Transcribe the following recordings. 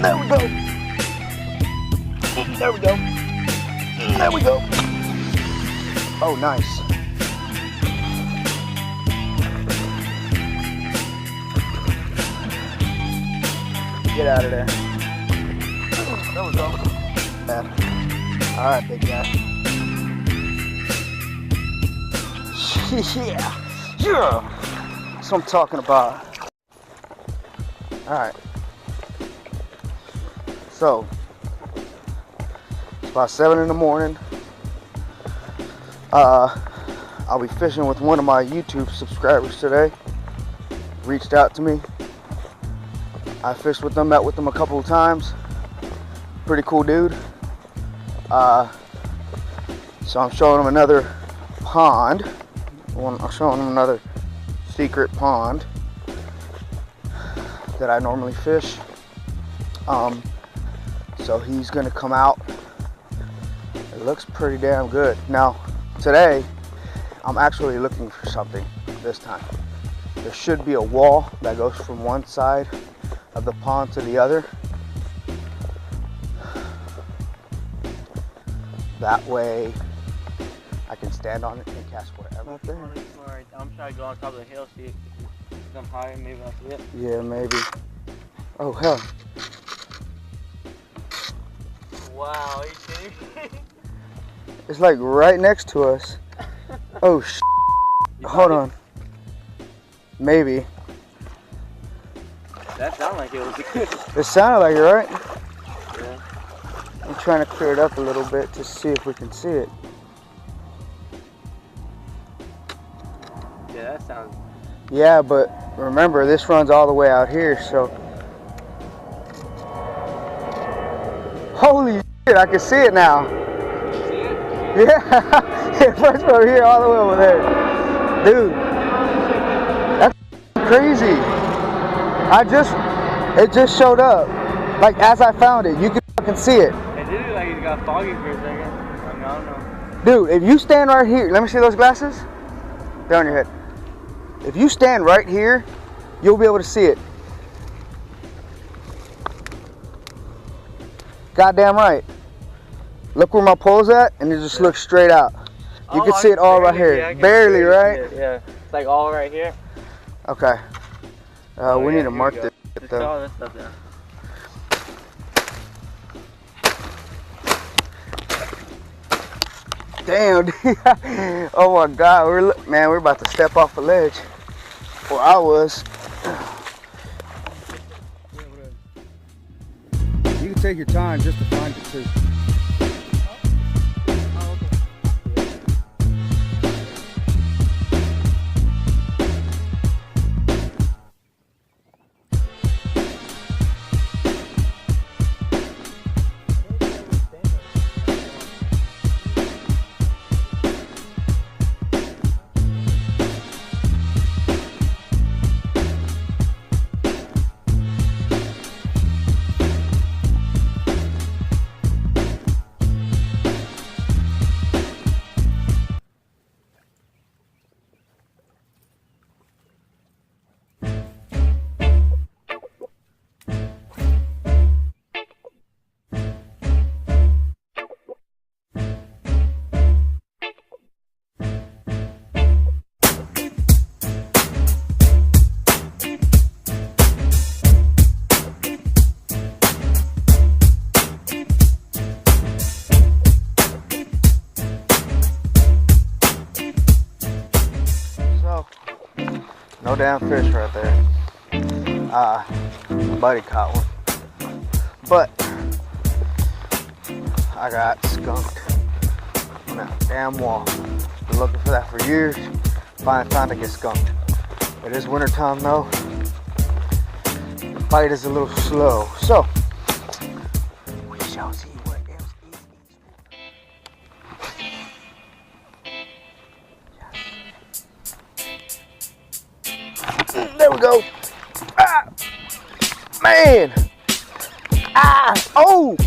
There we go. There we go. There we go. Oh, nice. Get out of there. There we go. Yeah. All right, big guy. Yeah. That's what I'm talking about. All right. So, it's about 7 in the morning. I'll be fishing with one of my YouTube subscribers today. Reached out to me. I fished with them, met with them a couple of times. Pretty cool dude. So I'm showing him another pond. I'm showing him another secret pond that I normally fish. So he's gonna come out. It looks pretty damn good. Now, today, I'm actually looking for something this time. There should be a wall that goes from one side of the pond to the other. That way, I can stand on it and cast wherever. I'm trying to go on top of the hill, see if I'm higher, maybe I'll see it. Yeah, maybe. Oh, hell. Wow, are you kidding me? It's like right next to us. Oh, hold on. Maybe. That sounded like it was good. It sounded like it, right? Yeah. I'm trying to clear it up a little bit to see if we can see it. Yeah, that sounds... Yeah, but remember, this runs all the way out here, so... Holy shit, I can see it now. See it? Yeah, it runs from here all the way over there. Dude, that's crazy. It just showed up. Like, as I found it, you can fucking see it. It did look like it got foggy for a second. I mean, I don't know. Dude, if you stand right here, let me see those glasses. They're on your head. If you stand right here, you'll be able to see it. Goddamn right. Look where my pole's at, and it just looks straight out. You can see it all right here. Barely, right? Yeah, it's like all right here. Okay. We need to mark this Just though. all this stuff down. Damn, dude. Oh my God, we're about to step off a ledge. Or I was. You can take your time just to find it too. No damn fish right there. My buddy caught one. But I got skunked on that damn wall. Been looking for that for years. Finally found to get skunked. It is winter time though. The bite is a little slow. So we shall see what else is. There we go. Ah! Man! Ah! Oh!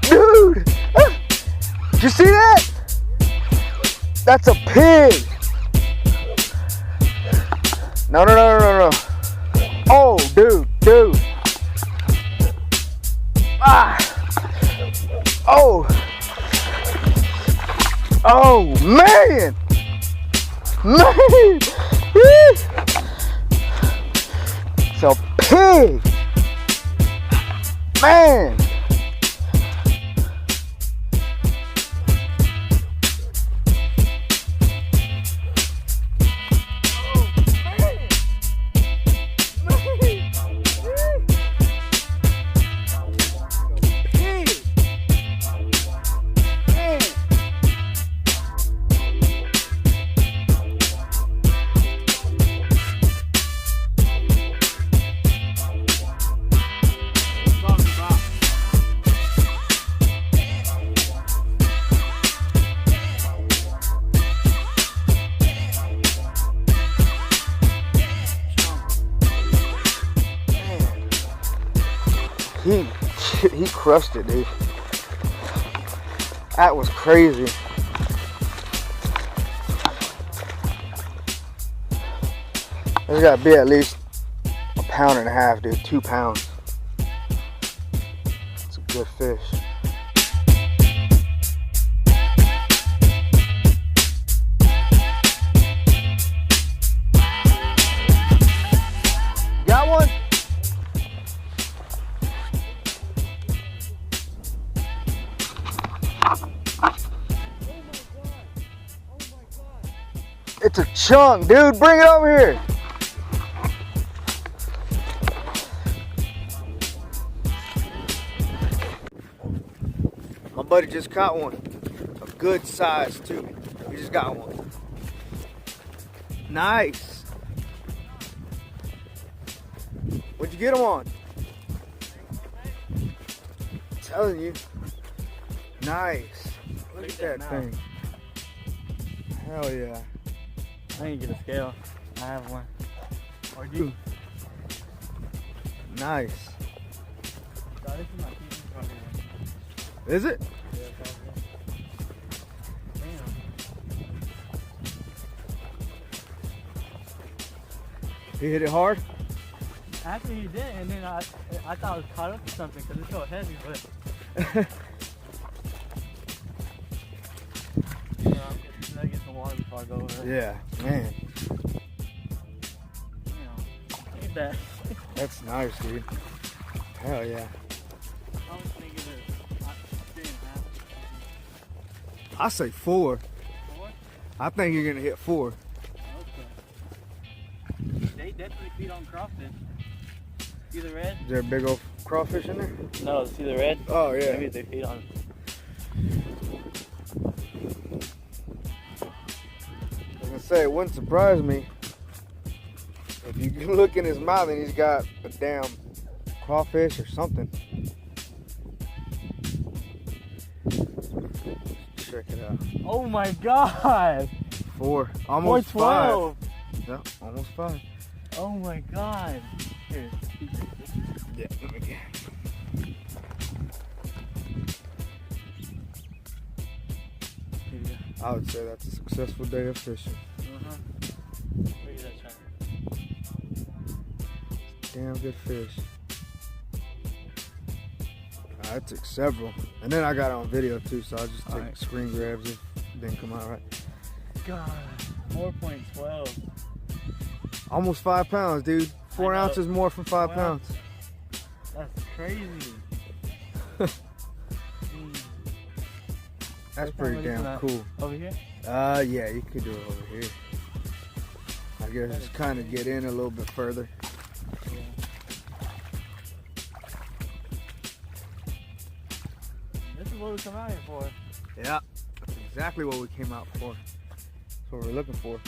Dude! Ah! Did you see that? That's a pig. No. Oh, dude. Ah. Oh. Oh, man. It's a pig. Man. He crushed it, dude. That was crazy. There's gotta be at least 1.5 pounds, dude. 2 pounds. It's a good fish. Got one? It's a chunk, dude. Bring it over here. My buddy just caught one. A good size, too. He just got one. Nice. What'd you get him on? I'm telling you. Nice. Look at that thing. Hell yeah. I need to get a scale. I have one. Or do you? Nice. This is my TV probably. Is it? Yeah, probably. Damn. He hit it hard? Actually, he did, and then I thought I was caught up to something because it's so heavy, but. I get some water before I go over there. Yeah, man. Ain't bad. That's nice, dude. Hell yeah. I was thinking that 3.5. I say 4. 4? I think you're gonna hit 4. Okay. They definitely feed on crawfish. See the red? Is there a big old crawfish in there? No, see the red? Oh yeah. Maybe they feed on. I was gonna say, it wouldn't surprise me if you can look in his mouth and he's got a damn crawfish or something. Check it out. Oh my god! 4. Almost 5. 412! Yeah, almost 5. Oh my god! Here. Yeah, let me get. Here you go. I would say that's a successful day of fishing. Look at that channel. Damn good fish. I took several. And then I got it on video too, so I just took screen grabs if it didn't come out right. God, 4.12. Almost 5 pounds, dude. 4 ounces more from 5 pounds. That's crazy. That's pretty damn cool. Over here? Yeah, you could do it over here. I guess just kind of get in a little bit further. Yeah. This is what we come out here for. Yeah, that's exactly what we came out for. That's what we're looking for.